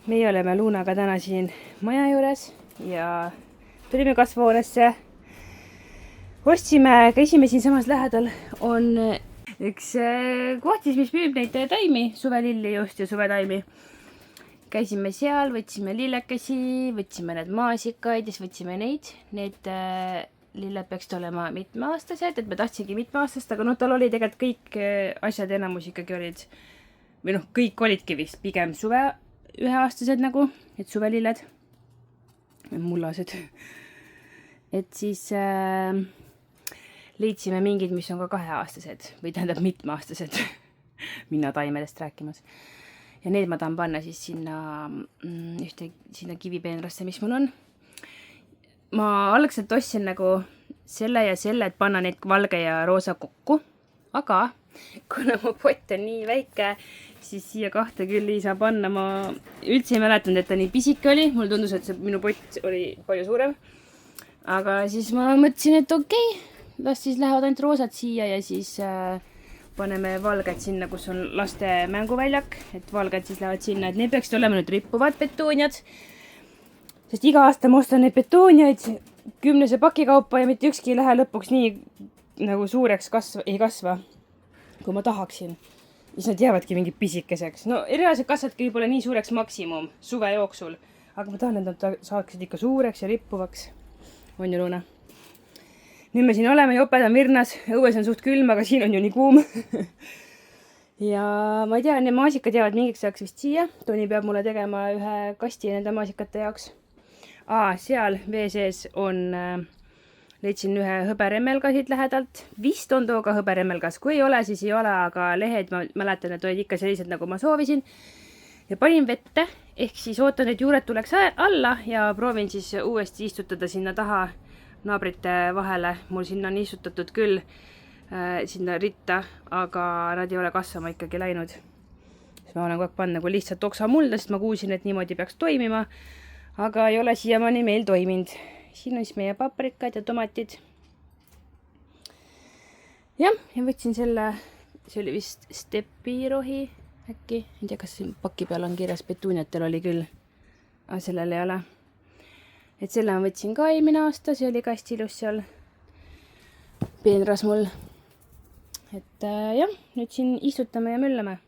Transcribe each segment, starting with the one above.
Meie oleme Luunaga täna siin maja juures ja tulime kasvuhoonesse. Käisime siin samas lähedal. On üks koht siis, mis müüb neid taimi, suvelilli just ja suvetaimi. Käisime seal, võtsime lillekesi, võtsime need maasikaid ja siis võtsime neid. Need lilled peaksid olema mitmeaastased, et me tahtsingi mitmeaastast, aga tal oli tegelikult kõik asjad enamus ikkagi olid, või kõik olidki vist pigem üheaastased nagu, et suvelilled, mullased. Et siis leidsime mingid, mis on ka 2-aastased või tähendab mitmeaastased. Minna taimedest rääkimas. Ja need ma tahan panna siis sinna kivipeenrasse, mis mul on. Ma algselt ostsin nagu selle ja selle, et panna need valge ja roosa kokku, aga kuna mu pott on nii väike, siis siia 2 küll ei saa panna. Ma üldse ei mäletanud, et ta nii pisike oli. Mulle tundus, et see minu pott oli palju suurem. Aga siis ma mõtlesin, et okei, las siis lähevad ainult roosad siia ja siis paneme valged sinna, kus on laste mänguväljak. Et valged siis lähevad sinna, et need peaksid olema nüüd rippuvad petuuniad. Sest iga aasta ma ostan neid petuuniaid 10 paki kaupa ja mitte ükski ei lähe lõpuks nii nagu suureks ei kasva, kui ma tahaksin. Siis nad jäävadki mingi pisikeseks. No reaalselt kasvadki võib-olla nii suureks maksimum suve jooksul. Aga ma tahan, et nad saaksid ikka suureks ja rippuvaks. On ju, Luuna? Nüüd me siin oleme, joped on virnas. Õues on suht külm, aga siin on ju nii kuum. Ja ma ei tea, need maasikad jäävad mingiks ajaks vist siia. Toni peab mulle tegema ühe kasti nende maasikate jaoks. Seal vee sees on, leidsin ühe hõberemmelga siit lähedalt. Vist on tooga hõberemmelgas. Kui ei ole, siis ei ole, aga lehed, ma mäletan, et olid ikka sellised, nagu ma soovisin. Ja panin vette, ehk siis ootan, et juured tuleks alla ja proovin siis uuesti istutada sinna taha naabrite vahele. Mul sinna on istutatud küll sinna ritta, aga nad ei ole kasvama ikkagi läinud. Ma olen kogu aeg pannud nagu lihtsalt oksamulda, sest ma kuulsin, et niimoodi peaks toimima. Aga ei ole siiamaani meil toiminud. Siin on siis meie paprikad ja tomatid. Ja võtsin selle, see oli vist stepirohi äkki. Ei tea, kas paki peal on kirjas, petuuniatel oli küll. Aga sellel ei ole. Et selle ma võtsin ka eelmine aasta, see oli ka hästi ilus seal peenras mul. Et jah, nüüd siin istutame ja müllame.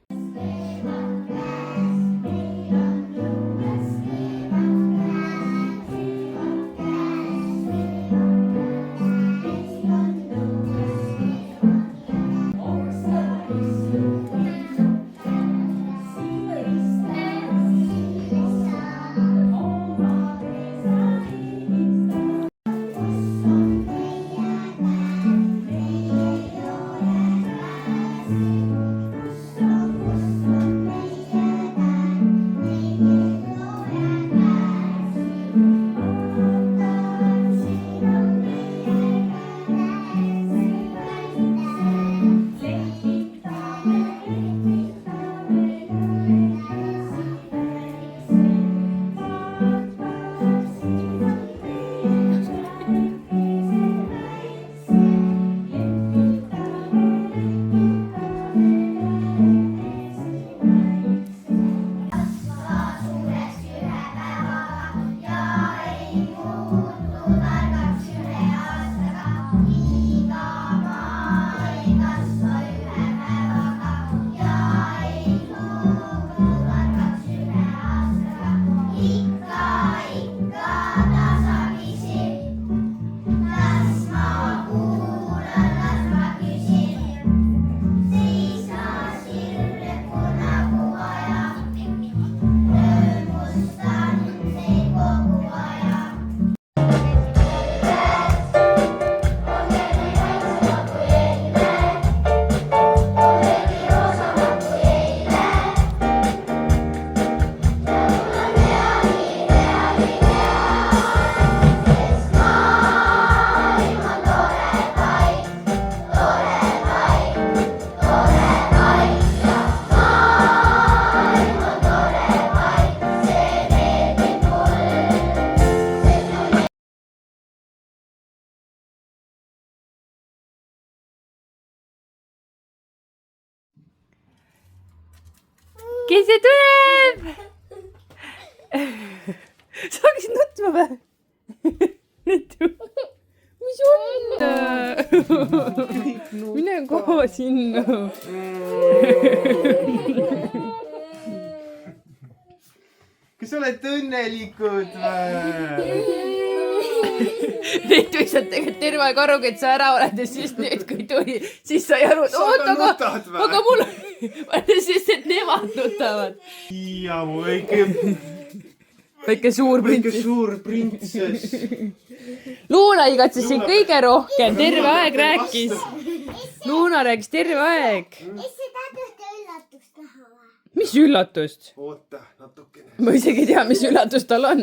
Kes see tuleb? Sa hakkasid nutma või? Mis on? Mine koha sinna. Kas olete õnnelikud või? Neid võiksad tegelikult terve aeg arugi, et sa ära oled ja siis nüüd, kui tuli, siis sa ei aru, aga mul, sest et nemad nutavad. Ja mu Väike suur printsess. Luuna igatses siin kõige rohkem, terve aeg rääkis. Luuna rääkis terve aeg. Esse tahate üllatust näha või? Mis üllatust? Oota, natukene. Ma isegi ei tea, mis üllatus tal on.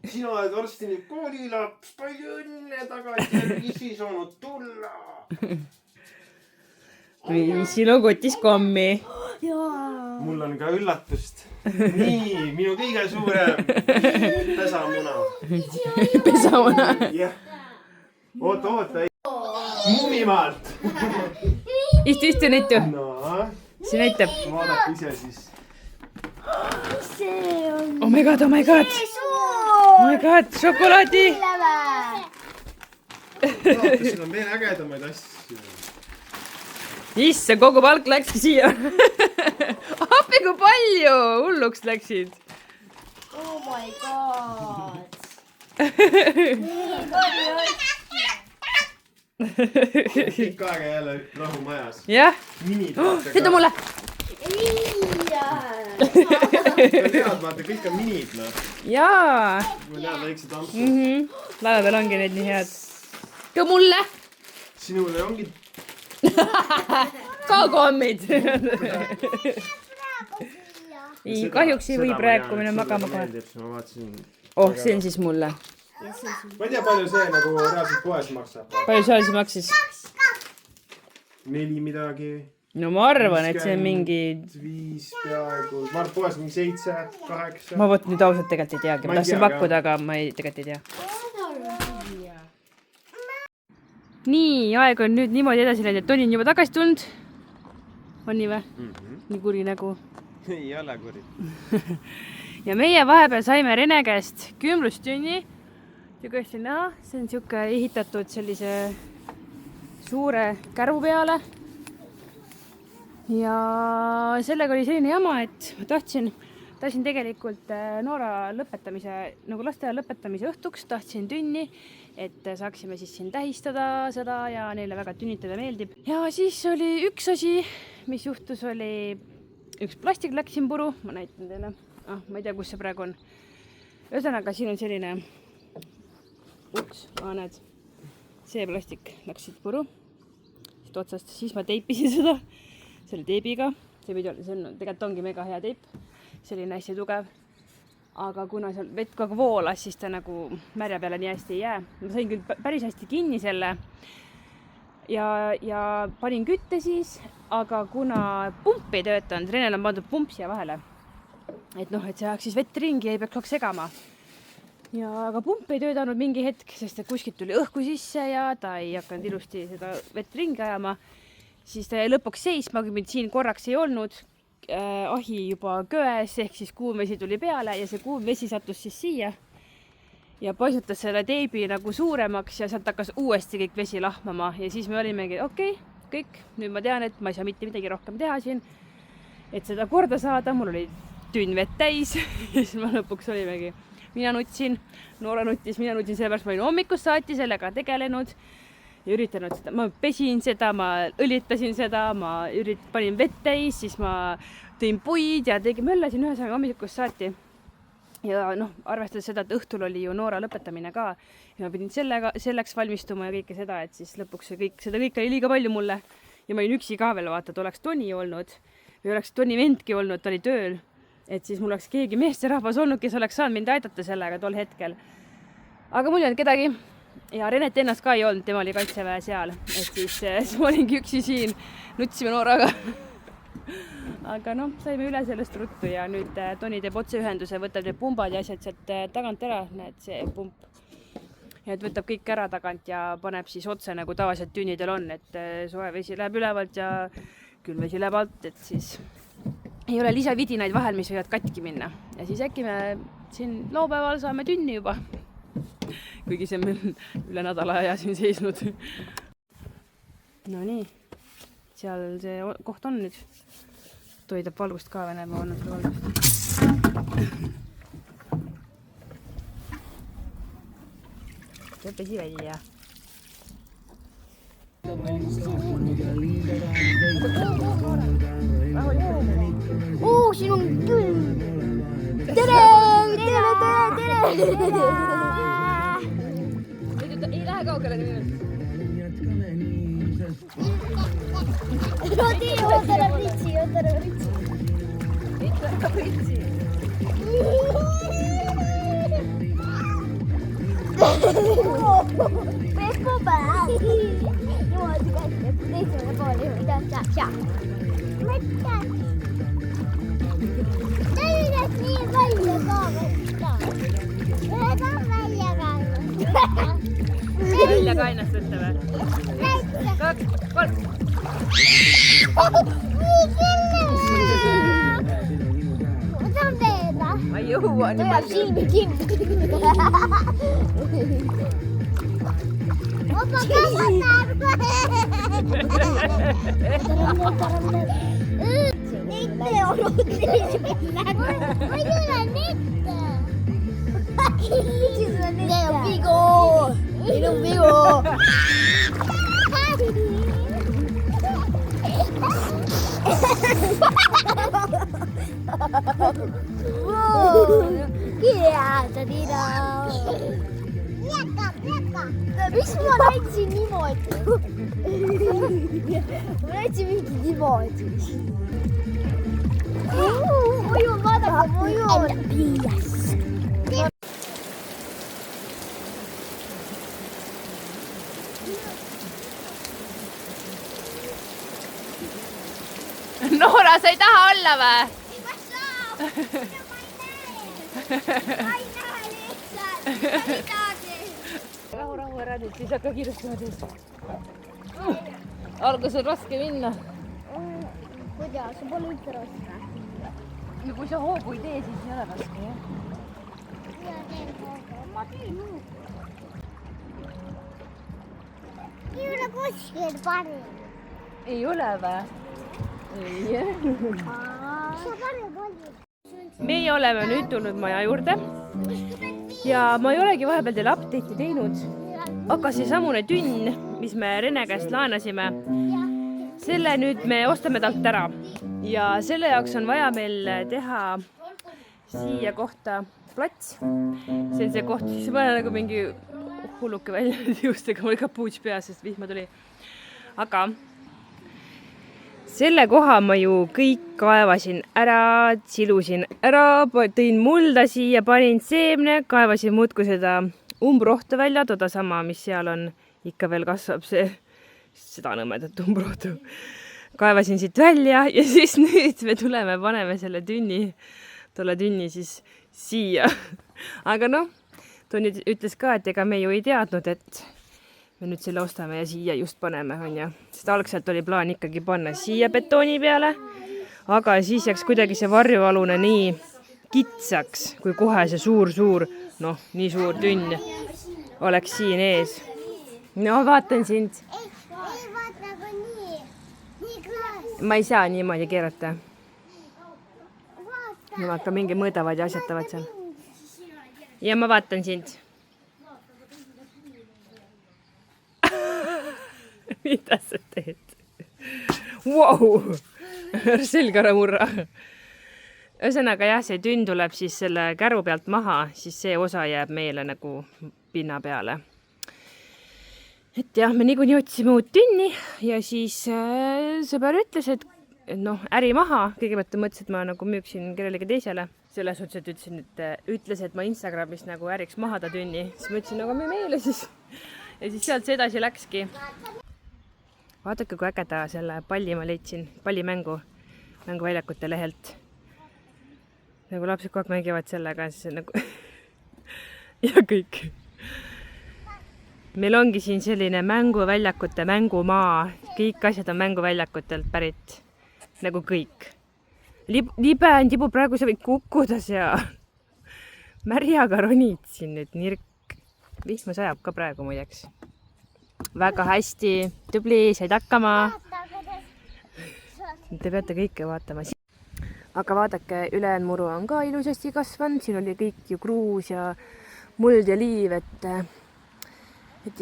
Sina oled varsti nüüd koolilaps. Palju õnne tagasi isi saanud tulla. Siin on kotis kommi. Mul on ka üllatust. Nii, minu kõige suurem pesamuna. Pesamuna. Jah. Oota. Muumimaalt. Istu näitu. No, See näitab. vaadake ise siis. See on Oh my god. Oh my god, šokolaadi. Siin on veel ägedamaid asju. Issa, kogu palk läkski siia. Appi kui palju, hulluks läksid. Oh my god. Pikk aega jälle rahumajas. Jah, Minid vaata seda mulle. tead, vaata, kõik on minid, noh. Jaa. Ma tean, väiksed ampsud. Laeva peal ongi need nii head. Ka mulle. Sinule ongi Ka kommid. Nii, kahjuks ei või praegu minna magama kohe. Ma vaatasin. Oh, see on siis mulle. Ma ei tea, palju see nagu reaalselt poes maksab. Palju see asi maksis? 4 midagi. No ma arvan, et see on mingi... 5 peaaegu. Ma arvan, poes mingi 7, 8. Ma võt nüüd ausalt tegelikult ei teagi. Ma tahtsin pakkuda, aga ma tegelikult ei tea. Nii, aeg on nüüd niimoodi edasi läinud, et Toni on juba tagasi tulnud. On nii või? Nii kuri nägu. Ei ole kuri. Ja meie vahepeal saime Rene käest kümblustünni. Ja kõesti näha, see on siuke ehitatud sellise suure käru peale. Ja sellega oli selline jama, et ma tahtsin tegelikult Noora lõpetamise, nagu lasteaia lõpetamise õhtuks tahtsin tünni, et saaksime siis siin tähistada seda ja neile väga tünnitada meeldib. Ja siis oli üks asi, mis juhtus, oli üks plastik läks siin puru, ma näitan teile. Ma ei tea, kus see praegu on. Ühesõnaga, siin on selline uks, näed, see plastik läks siit puru, siit otsast, siis ma teipisin seda selle teibiga, see tegelikult ongi mega hea teip, selline hästi tugev, aga kuna seal vett kogu aeg voolas, siis ta nagu märja peale nii hästi ei jää. Ma sain küll päris hästi kinni selle ja panin kütte siis, aga kuna pump ei töötanud, Renel on pandud pump siia vahele, et noh, et see ajaks siis vett ringi ja ei peaks segama. Aga pump ei töötanud mingi hetk, sest kuskilt tuli õhku sisse ja ta ei hakanud ilusti seda vett ringi ajama. Siis ta jäi lõpuks seisma, kui mind siin korraks ei olnud, ahi juba köes, ehk siis kuum vesi tuli peale ja see kuum vesi sattus siis siia ja paisutas selle teibi nagu suuremaks ja sealt hakkas uuesti kõik vesi lahmama ja siis me olimegi, okei, kõik, nüüd ma tean, et ma ei saa mitte midagi rohkem teha siin, et seda korda saada, mul oli tünn vett täis ja siis ma lõpuks olimegi, mina nutsin, Noora nuttis, mina nutsin, sellepärast ma olin hommikust saati sellega tegelenud ja üritanud seda, ma pesin seda, ma õlitasin seda, ma panin vett täis, siis ma tõin puid ja möllasin ühesõnaga hommikust saati. Ja noh, arvestades seda, et õhtul oli ju Noora lõpetamine ka ja ma pidin selleks valmistuma ja kõike seda, et siis lõpuks seda kõik oli liiga palju mulle ja ma olin üksi ka veel, vaata, et oleks Toni olnud või oleks Toni vendki olnud, ta oli tööl, et siis mul oleks keegi meesterahvas olnud, kes oleks saanud mind aidata sellega tol hetkel. Aga mul ei olnud kedagi ja Renet ennast ka ei olnud, tema oli kaitseväe seal, et siis ma olingi üksi siin, nutsime Nooraga. Aga noh, saime üle sellest ruttu ja nüüd Toni teeb otseühenduse, võtab need pumbad ja asjad sealt tagant ära, näed see pump. Ja et võtab kõik ära tagant ja paneb siis otse nagu tavaliselt tünnidel on, et soe vesi läheb ülevalt ja külm vesi läheb alt, et siis ei ole lisavidinaid vahel, mis võivad katki minna. Ja siis äkki me siin laupäeval saame tünni juba. Kuigi see on meil üle nädala aja siin seisnud. No nii, seal see koht on nüüd. Toidab valgust ka, Venemaa on natuke valgust. See pesi välja. Siin on küll. Tere! Ei lähe kaugele nüüd. Ootele pritsi. Ikka pritsi. Pepu päev. Niimoodi käib, teisele poole juurde. Mõtle. Tõides nii välja ka võtta. Ühed on välja kaenud. Välja kainast võtta või? 2, 3. Nii küll. Ma saan veeda. Ma ei jõua nii Tuleb silmi kinni. Opa kasvatab. Mitte on muidu on mitte. See on vigu. Minu vigu. Miks ma näitasin niimoodi? Ma näitasin mingi niimoodi. Mujun, vaadake, mujun. Noora, sa ei taha olla või? Ma saan. Ma ei näe lihtsalt. Midagi. Rahu ära nüüd, siis hakka kiirustama teist. Algus on raske minna. Kuidas? See pole üldse raske. No kui sa hoogu ei tee, siis ei ole raske, jah? Mina teen hoogu. Ma teen hoogu. Ei ole kuskil parim. Ei ole või? Ei. Sa parim oli. Meie oleme nüüd tulnud maja juurde ja ma ei olegi vahepeal teile update'i teinud, aga see samune tünn, mis me Rene käest laenasime, selle nüüd me ostame talt ära ja selle jaoks on vaja meil teha siia kohta plats. See on see koht, siis ma olen nagu mingi hulluke välja juustega, mul ka puuts peas, sest vihma tuli. Aga selle koha ma ju kõik kaevasin ära, silusin ära, tõin mulda siia, panin seemne, kaevasin muudkui seda umbrohtu välja, toda sama, mis seal on, ikka veel kasvab seda nõmedat umbrohtu. Kaevasin siit välja ja siis nüüd me tuleme, paneme selle tolle tünni siis siia. Aga noh, ta nüüd ütles ka, et ega me ju ei teadnud, et me nüüd selle ostame ja siia just paneme, on ju. Sest algselt oli plaan ikkagi panna siia betooni peale, aga siis jääks kuidagi see varjualune nii kitsaks, kui kohe see suur, noh, nii suur tünn oleks siin ees. No vaatan sind. Ei vaata kui nii. Nii kõlas. Ma ei saa niimoodi keerata. Vaata. Nemad ka mingi mõõdavad ja asjatavad seal. Ja ma vaatan sind. Mida sa teed? Wow! Selg ära murra. Ühesõnaga jah, see tünn tuleb siis selle käru pealt maha, siis see osa jääb meile nagu pinna peale. Et jah, me niikuinii otsime uut tünni ja siis sõber ütles, et noh, äri maha. Kõigepealt ta mõtles, et ma nagu müüksin kellelegi teisele. Selles suhtes, et ütles, et ma Instagramis nagu äriks maha ta tünni. Siis ma ütlesin, aga me meile siis. Ja siis sealt see edasi läkski. Vaadake, kui ägeda selle palli ma leidsin, mänguväljakute lehelt. Nagu lapsed kogu aeg mängivad sellega, siis nagu ja kõik. Meil ongi siin selline mänguväljakute mängumaa. Kõik asjad on mänguväljakutelt pärit. Nagu kõik. Libe on tibu, praegu sa võid kukkuda seal. märjaga ronid siin nüüd, nirk. Vihma sajab ka praegu muideks. Väga hästi, tubli, said hakkama. Te peate kõike vaatama. Aga vaadake, ülejäänud muru on ka ilusasti kasvanud. Siin oli kõik ju kruus ja muld ja liiv, et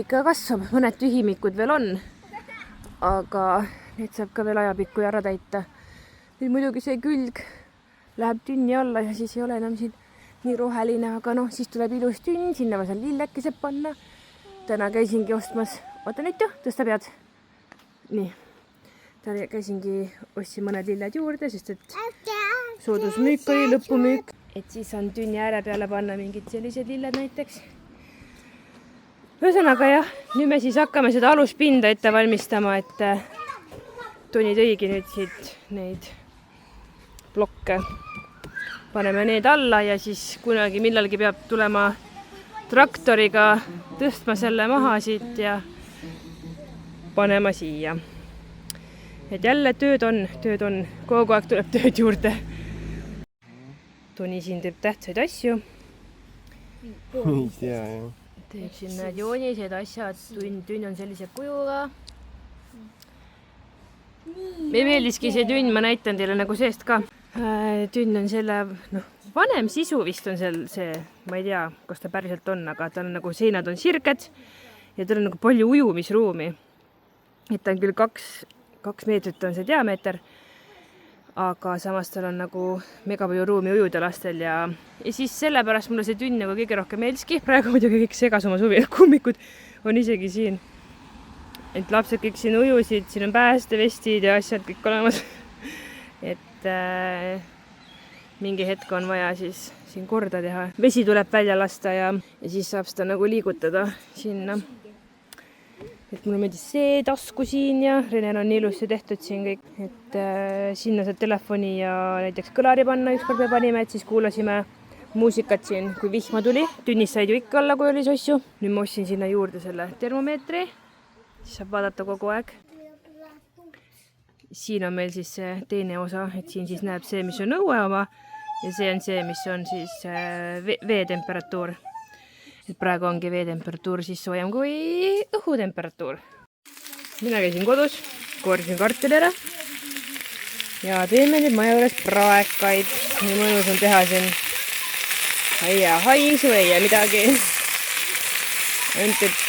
ikka kasvab. Mõned tühimikud veel on, aga need saab ka veel ajapikku ära täita. Nüüd muidugi see külg läheb tünni alla ja siis ei ole enam siin nii roheline, aga noh, siis tuleb ilus tünn, sinna ma saan lillekesed panna. Täna käisingi ostmas, oota nüüd ju, tõsta pead. Nii, täna käisingi, ostsin mõned lilled juurde, sest et soodusmüük oli, lõpumüük. Et siis on tünni ääre peale panna mingid sellised lilled näiteks. Ühesõnaga jah, nüüd me siis hakkame seda aluspinda ette valmistama, et Toni tõigi nüüd siit neid blokke. Paneme need alla ja siis kunagi millalgi peab tulema traktoriga tõstma selle maha siit ja panema siia. Et jälle tööd on, kogu aeg tuleb tööd juurde. Toni siin teeb tähtsaid asju. Ei tea, jah. Teeb siin need joonised asjad, tünn on sellise kujuga. Me meeldiski see tünn, ma näitan teile nagu seest ka. Tünn on selle, vanem sisu vist on see, ma ei tea, kas ta päriselt on, aga tal on nagu seinad on sirged ja tal on nagu palju ujumisruumi. Et ta on küll 2 meetrit on see diameeter, aga samas tal on nagu mega palju ruumi ujuda lastel ja siis sellepärast mulle see tünn nagu kõige rohkem meeldiski. Praegu muidugi kõik segas oma suvi, kummikud on isegi siin. Et lapsed kõik siin ujusid, siin on päästevestid ja asjad kõik olemas. Et mingi hetk on vaja siis siin korda teha. Vesi tuleb välja lasta ja siis saab seda nagu liigutada sinna. Et mulle meeldis see tasku siin ja Renel on ilusti tehtud siin kõik. Et sinna saab telefoni ja näiteks kõlari panna, ükskord me panime, et siis kuulasime muusikat siin, kui vihma tuli. Tünnis said ju ikka olla, kui oli sossu. Nüüd ma ostsin sinna juurde selle termomeetri. Siis saab vaadata kogu aeg. Siin on meil siis see teine osa, et siin siis näeb see, mis on õue oma ja see on see, mis on siis veetemperatuur. Et praegu ongi veetemperatuur siis soojem kui õhutemperatuur. Mina käisin kodus, koorisin kartuli ära ja teeme nüüd maja juures praekaid. Nii mõnus on teha siin haisu ei ja midagi. Ainult, et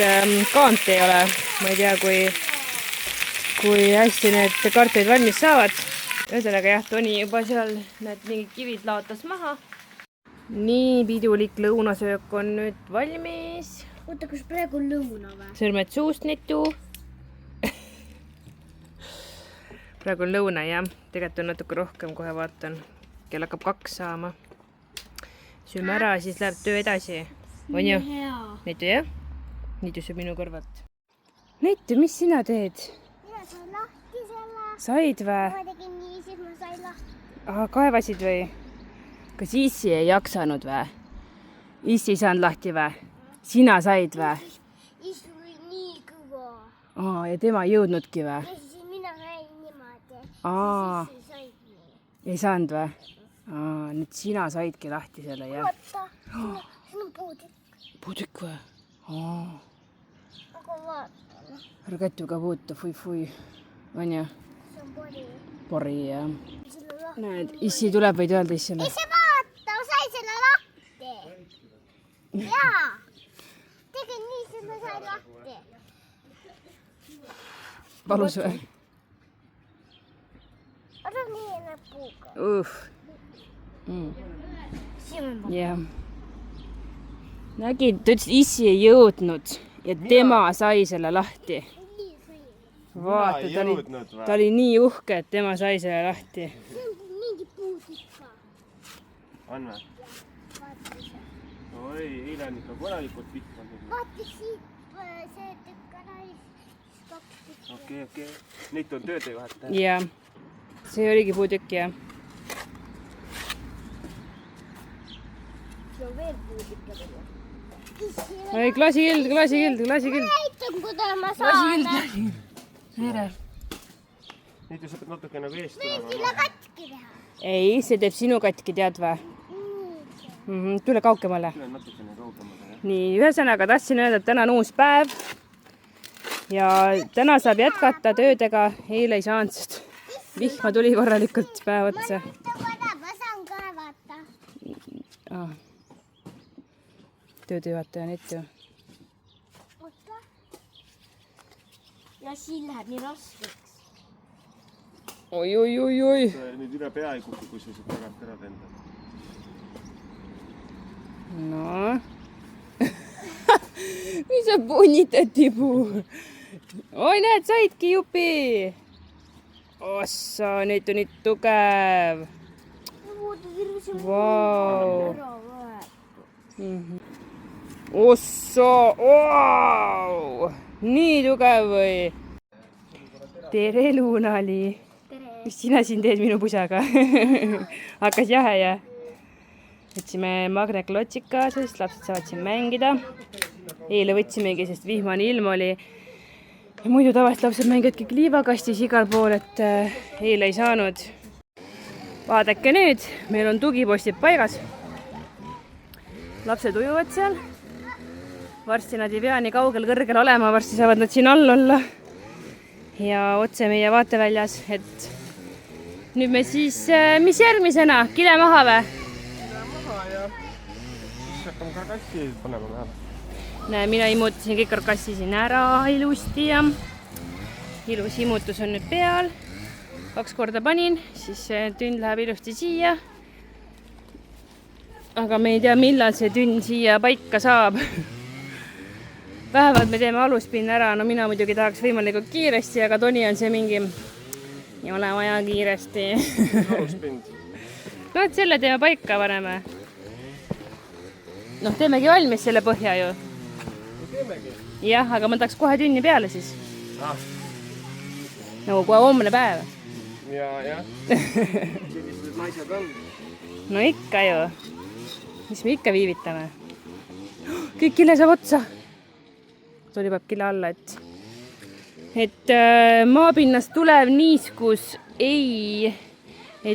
kaant ei ole. Ma ei tea, kui hästi need kartulid valmis saavad. Ühesõnaga jah, Toni juba seal need mingid kivid laotas maha. Nii pidulik lõunasöök on nüüd valmis. Oota, kas praegu on lõuna või? Sõrmed suust netu. Praegu on lõuna, jah. Tegelikult on natuke rohkem, kohe vaatan. Kell hakkab 2 saama. Sööme ära, siis läheb töö edasi. On ju? Netu, jah? Netu sööb minu kõrvalt. Netu, mis sina teed? Mina sain lahti selle. Said või? Ma tegin nii, siis ma sain lahti. Kaevasid või? Kas Issi ei jaksanud või? Issi ei saanud lahti või? Sina said või? Issi oli nii kõva. Ja tema ei jõudnudki või? Ja siis mina sain niimoodi. Issi said nii. Ei saanud või? Nüüd sina saidki lahti selle, jah? Oota, siin on puudik. Puudik või? Aga vaatan. Ära kätuga puuta, fui. On ju? See on pori. Pori, jah. Näed, Issi tuleb, võid öelda Issile? Issi vaata, ma sain selle lahti. Jaa. Tegin nii, siis ma sain lahti. Valus või? Oota nii näpuga. Siin on puuga. Jah. Nägid, ta ütles, Issi ei jõudnud ja tema sai selle lahti. Nii sai. Vaata, ta oli nii uhke, et tema sai selle lahti. See on mingi puudik ka. On või? Vaata see. Oi, eile on ikka korralikult vihma. Vaata siit see tükk ära ja siis 2 tükki. Okei. Neid on tööd ei vaheta. Jah, see oligi puutükk, jah. See on veel puudik ja veel. Oi, klaasikild. Näitan, kuidas ma saan. Tere. Neid ju saab natuke nagu eest Võin tulema. sille katki teha. Ei, see teeb sinu katki, tead või? Nii see. Tule kaugemale. Tule natukene kaugemale, jah. Nii, ühesõnaga tahtsin öelda, et täna on uus päev. Ja täna saab jätkata töödega. Eile ei saanud, sest vihma tuli korralikult päev otsa. Ma saan kaevata. Töödejuhataja on ette ju. Oota. Ja siin läheb nii raskeks. Oi. Nüüd üle pea ei kuku, kui sa siit tagant ära lendad. No. Mis sa punnitad, Tibu? Oi, näed, saidki jupi. Ossa, nüüd on nii tugev. Vau. Ossa, vau. Nii tugev või? Tere, Luunali. Mis sina siin teed minu pusaga? Hakkas jahe, jah? Võtsime magneklotsika, sest lapsed saavad siin mängida. Eile võtsimegi, sest vihmane ilm oli. Ja muidu tavaliselt lapsed mängivad kõik liivakastis igal pool, et eile ei saanud. Vaadake nüüd, meil on tugipostid paigas. Lapsed ujuvad seal. Varsti nad ei pea nii kaugel kõrgel olema, varsti saavad nad siin all olla. Ja otse meie vaateväljas, et nüüd me siis, mis järgmisena? Kile maha või? Hakkame karkassi panema vähem. Näe, mina imutasin kõik karkassi siin ära ilusti ja ilus imutus on nüüd peal. 2 korda panin, siis see tünn läheb ilusti siia. Aga me ei tea, millal see tünn siia paika saab. Vähemalt me teeme aluspinna ära, no mina muidugi tahaks võimalikult kiiresti, aga Toni on see mingi, ei ole vaja kiiresti. Aluspind. No, et selle teeme paika paneme. Noh, teemegi valmis selle põhja ju. Teemegi. Jah, aga ma tahaks kohe tünni peale siis. Nagu kohe homne päev. Ja. Sellised naised on. No ikka ju. Mis me ikka viivitame? Kõik kile saab otsa. Tuli peab kile alla, et maapinnast tulev niiskus ei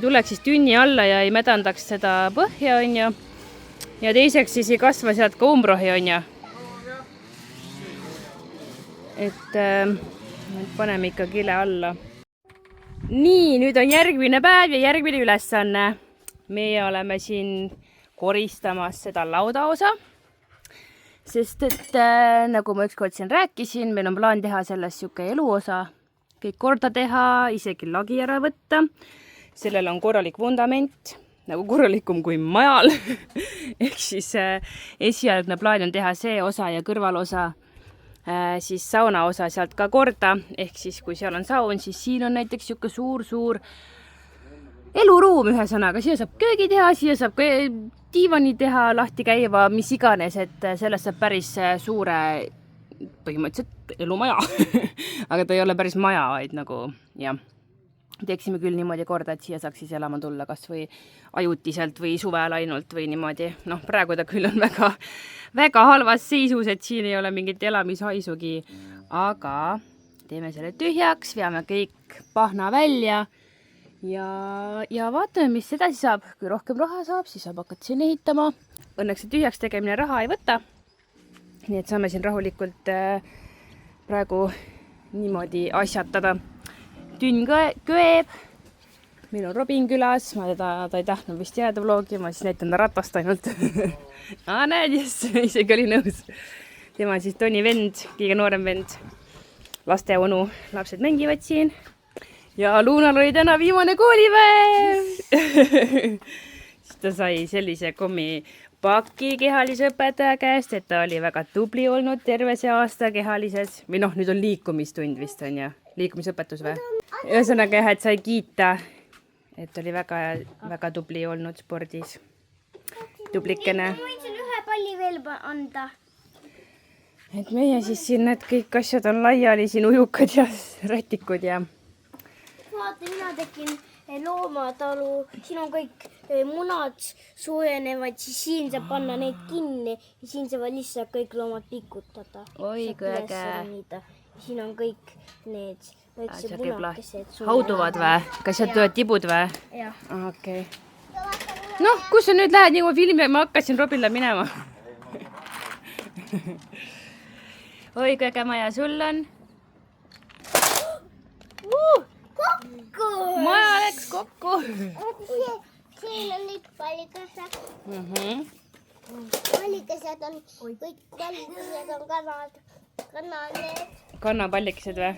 tuleks siis tünni alla ja ei mädandaks seda põhja, on ju. Ja teiseks siis ei kasva sealt ka umbrohi, on ju. Et paneme ikka kile alla. Nii, nüüd on järgmine päev ja järgmine ülesanne. Meie oleme siin koristamas seda laudaosa. Sest et nagu ma ükskord siin rääkisin, meil on plaan teha sellest siuke eluosa. Kõik korda teha, isegi lagi ära võtta. Sellel on korralik vundament, nagu korralikum kui majal. Ehk siis esialgne plaan on teha see osa ja kõrvalosa, siis sauna osa sealt ka korda. Ehk siis kui seal on saun, siis siin on näiteks siuke suur eluruum ühesõnaga. Siia saab köögi teha, siia saab diivani teha, lahti käiva, mis iganes, et sellest saab päris suure põhimõtteliselt elumaja. Aga ta ei ole päris maja, vaid nagu, jah. Teeksime küll niimoodi korda, et siia saaks siis elama tulla kas või ajutiselt või suvel ainult või niimoodi. Noh, praegu ta küll on väga halvas seisus, et siin ei ole mingit elamishaisugi. Aga teeme selle tühjaks, veame kõik pahna välja ja vaatame, mis edasi saab. Kui rohkem raha saab, siis saab hakata siin ehitama. Õnneks see tühjaks tegemine raha ei võta. Nii et saame siin rahulikult praegu niimoodi asjatada. Tünn köeb. Meil on Robin külas. Ta ei tahtnud vist jääda vlogi. Ma siis näitan ta ratast ainult. Näed, isegi oli nõus. Tema on siis Toni vend, kõige noorem vend. Laste onu. Lapsed mängivad siin. Ja Luunal oli täna viimane koolipäev. Siis ta sai sellise kommipaki kehalise õpetaja käest, et ta oli väga tubli olnud terve see aasta kehalises. Või noh, nüüd on liikumistund vist on ja liikumisõpetus või? Ühesõnaga jah, et sai kiita, et oli väga tubli olnud spordis. Tublikene. Ma võin ühe palli veel anda. Et meie siis siin need kõik asjad on laiali, siin ujukad ja rätikud ja... Vaata, mina tegin loomatalu, siin on kõik munad soojenevad, siis siin saab panna neid kinni ja siin saavad lihtsalt kõik loomad pikutada. Oi, kui äge. Siin on kõik need väikse punakesed. Hauduvad või? Kas sealt tulevad tibud või? Jah. Okei. noh, kus sa nüüd lähed, nii kui filmi ma hakkasin Robile minema. oi, kui äge maja sul on. kokku. maja läks kokku. siin on nüüd pallikesed. Mhm. pallikesed on, kõik pallikesed on kanad. kanad. kannapallikesed või?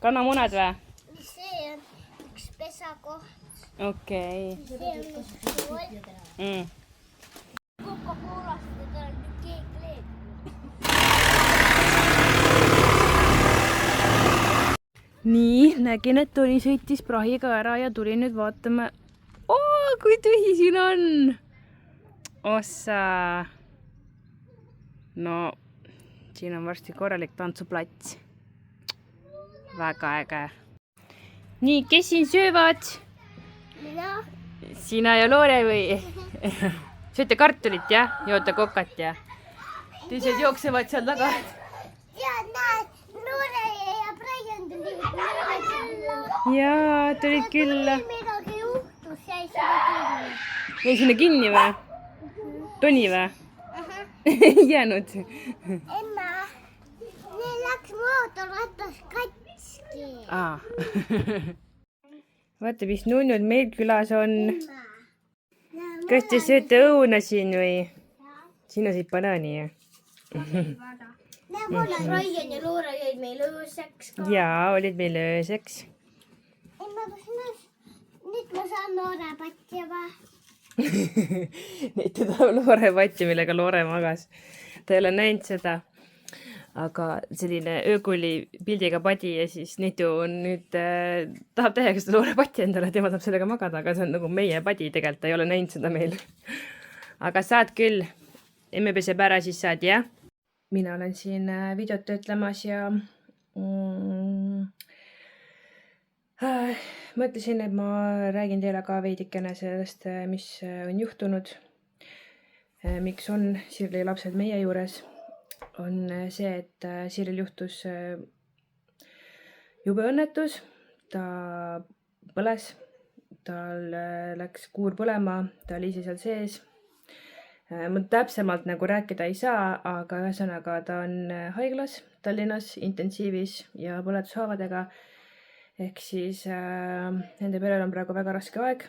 kannamunad või? see on üks pesakoht. okei. see on üks pool. Coca-Colast ja tal on keekleed. nii, nägin, et Toni sõitis prahiga ära ja tuli nüüd vaatama. kui tühi siin on. ossa. no, siin on varsti korralik tantsuplats. väga äge. nii, kes siin söövad? mina. sina ja Loore või? sööte kartulit, jah? joote kokat, jah? teised jooksevad seal taga. ja näed, Loore ja Brian tulid meile külla. jaa, tulid külla. midagi juhtus, jäi sinna kinni. jäi sinna kinni või? Toni või? ei jäänud. Emma, neil läks mootorratas katki. vaata, mis nunnud meil külas on. kas te sööte õuna siin või? sina sõid banaani, jah? Brian ja Loora jäid meil ööseks ka. jaa, olid meil ööseks. Emma, kas nüüd ma saan Loore patja või? Neid teda Loore patti, millega Loore magas. ta ei ole näinud seda. aga selline öökuli pildiga padi ja siis Nitu on nüüd tahab täiega seda Loore patti endale, tema tahab sellega magada, aga see on nagu meie padi tegelikult, ta ei ole näinud seda meil. aga saad küll. emme peseb ära, siis saad, jah? mina olen siin videot töötlemas ja mõtlesin, et ma räägin teile ka veidikene sellest, mis on juhtunud. miks on Sirli lapsed meie juures. on see, et Siril juhtus jube õnnetus. ta põles, tal läks kuur põlema, ta oli ise seal sees. ma täpsemalt nagu rääkida ei saa, aga ühesõnaga ta on haiglas Tallinnas intensiivis ja põletushaavadega. ehk siis nende perel on praegu väga raske aeg.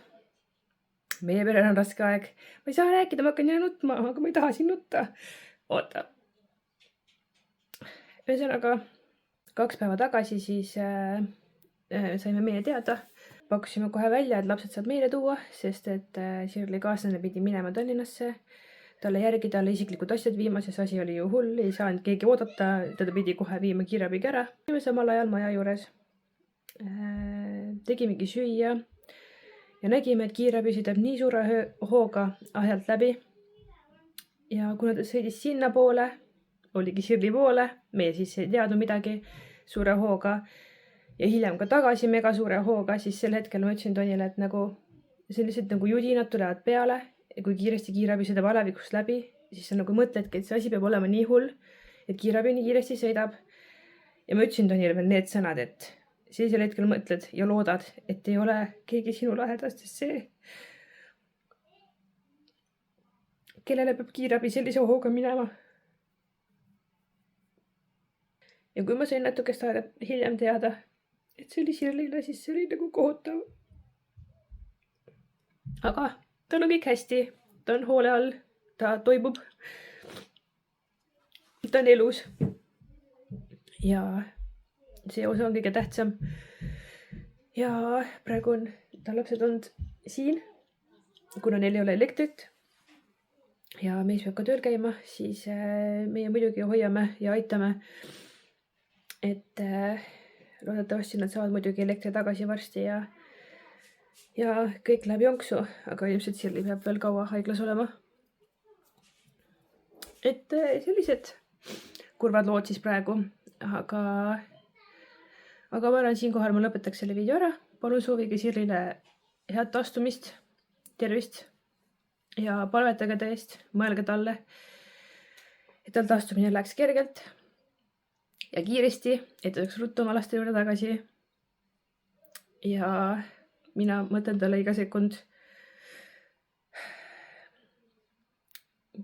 meie perel on raske aeg. ma ei saa rääkida, ma hakkan jälle nutma, aga ma ei taha siin nutta. oota. ühesõnaga 2 päeva tagasi siis saime meie teada. pakkusime kohe välja, et lapsed saab meile tuua, sest et Sirli kaaslane pidi minema Tallinnasse. talle järgi, talle isiklikud asjad viima, sest asi oli ju hull, ei saanud keegi oodata, teda pidi kohe viima kiirabiga ära. olime samal ajal maja juures. tegimegi süüa ja nägime, et kiirabi sõidab nii suure hooga ahjalt läbi. ja kuna ta sõidis sinnapoole, oligi Sirli poole, meie siis ei teadnud midagi, suure hooga ja hiljem ka tagasi mega suure hooga, siis sel hetkel ma ütlesin Tonile, et nagu sellised nagu judinad tulevad peale ja kui kiiresti kiirabi sõidab alevikust läbi, siis sa nagu mõtledki, et see asi peab olema nii hull, et kiirabi nii kiiresti sõidab. ja ma ütlesin Tonile veel need sõnad, et sellisel hetkel mõtled ja loodad, et ei ole keegi sinu lähedast, sest see, kellele peab kiirabi sellise hooga minema. ja kui ma sain natukest aega hiljem teada, et see oli Sirlile, siis see oli nagu kohutav. aga tal on kõik hästi, ta on hoole all, ta toibub. ta on elus. ja see osa on kõige tähtsam. ja praegu on ta lapsed olnud siin, kuna neil ei ole elektrit ja mees peab ka tööl käima, siis meie muidugi hoiame ja aitame. et loodetavasti nad saavad muidugi elektri tagasi varsti ja kõik läheb jonksu, aga ilmselt Sirli peab veel kaua haiglas olema. et sellised kurvad lood siis praegu, aga ma arvan, siinkohal ma lõpetaks selle video ära. palun soovige Sirlile head taastumist, tervist ja palvetage ta eest, mõelge talle, et tal taastumine läheks kergelt ja kiiresti, et ta saaks ruttu oma laste juurde tagasi. ja mina mõtlen talle iga sekund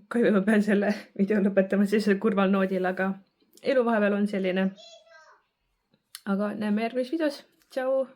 kahju, ma pean selle video lõpetama sellisel kurval noodil, aga elu vahepeal on selline. aga näeme järgmises videos. Tšau!